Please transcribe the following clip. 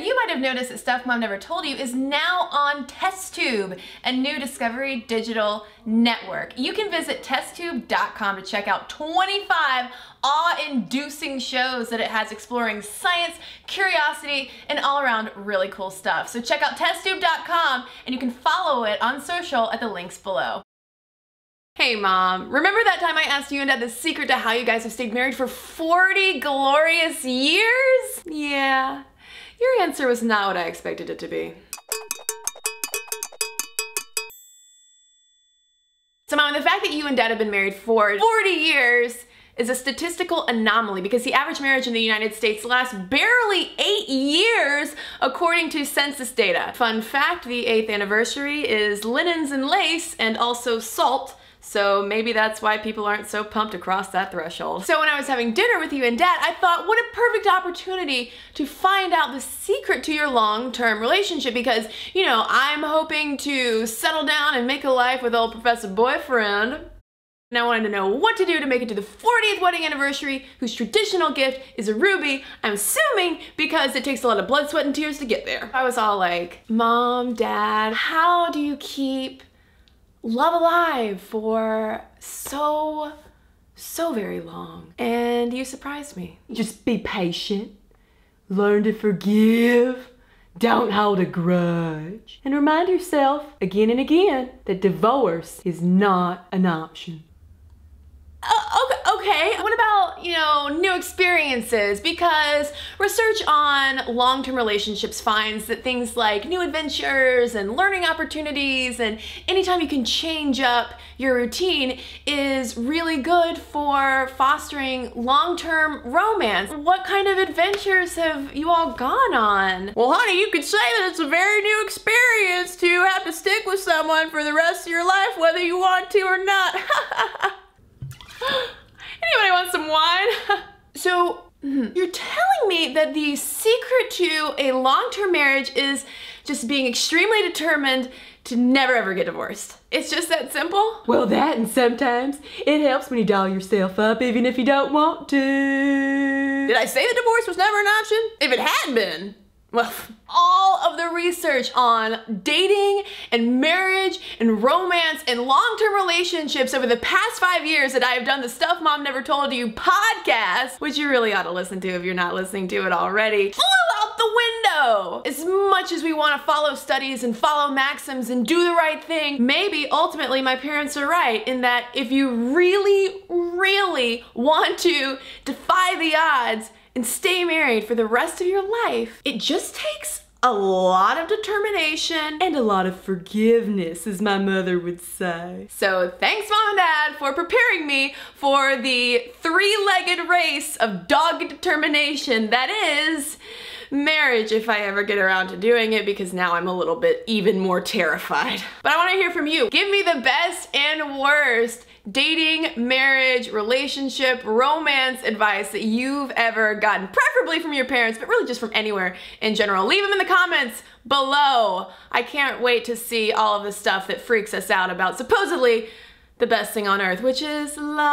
you might have noticed that Stuff Mom Never Told You is now on TestTube, a new Discovery digital network. You can visit testtube.com to check out 25 awe-inducing shows that it has exploring science, curiosity, and all-around really cool stuff. So check out testtube.com, and you can follow it on social at the links below. Hey Mom, remember that time I asked you and Dad the secret to how you guys have stayed married for 40 glorious years? Yeah, your answer was not what I expected it to be. So Mom, the fact that you and Dad have been married for 40 years is a statistical anomaly because the average marriage in the United States lasts barely 8 years according to census data. Fun fact, the 8th anniversary is linens and lace and also salt. So maybe that's why people aren't so pumped to cross that threshold. So when I was having dinner with you and Dad, I thought, what a perfect opportunity to find out the secret to your long-term relationship because, you know, I'm hoping to settle down and make a life with old Professor Boyfriend. And I wanted to know what to do to make it to the 40th wedding anniversary, whose traditional gift is a ruby, I'm assuming because it takes a lot of blood, sweat, and tears to get there. I was all like, Mom, Dad, how do you keep love alive for so very long? And you surprised me. Just be patient, learn to forgive, don't hold a grudge, and remind yourself again and again that divorce is not an option. Okay, what about, you know, new experiences? Because research on long-term relationships finds that things like new adventures and learning opportunities and anytime you can change up your routine is really good for fostering long-term romance. What kind of adventures have you all gone on? Well, honey, you could say that it's a very new experience to have to stick with someone for the rest of your life, whether you want to or not. Anybody want some wine? So, you're telling me that the secret to a long-term marriage is just being extremely determined to never ever get divorced. It's just that simple? Well, that and sometimes it helps when you doll yourself up even if you don't want to. Did I say that divorce was never an option? If it had been, well, all of the research on dating and marriage and romance and long-term relationships over the past 5 years that I have done the Stuff Mom Never Told You podcast, which you really ought to listen to if you're not listening to it already, flew out the window. As much as we want to follow studies and follow maxims and do the right thing, maybe ultimately my parents are right in that if you really want to defy the odds and stay married for the rest of your life, it just takes a lot of determination and a lot of forgiveness, as my mother would say. So thanks, Mom and Dad, for preparing me for the three-legged race of dogged determination that is marriage, if I ever get around to doing it, because now I'm a little bit even more terrified. But I want to hear from you. Give me the best and worst dating, marriage, relationship, romance advice that you've ever gotten, preferably from your parents, but really just from anywhere in general. Leave them in the comments below. I can't wait to see all of the stuff that freaks us out about supposedly the best thing on earth, which is love.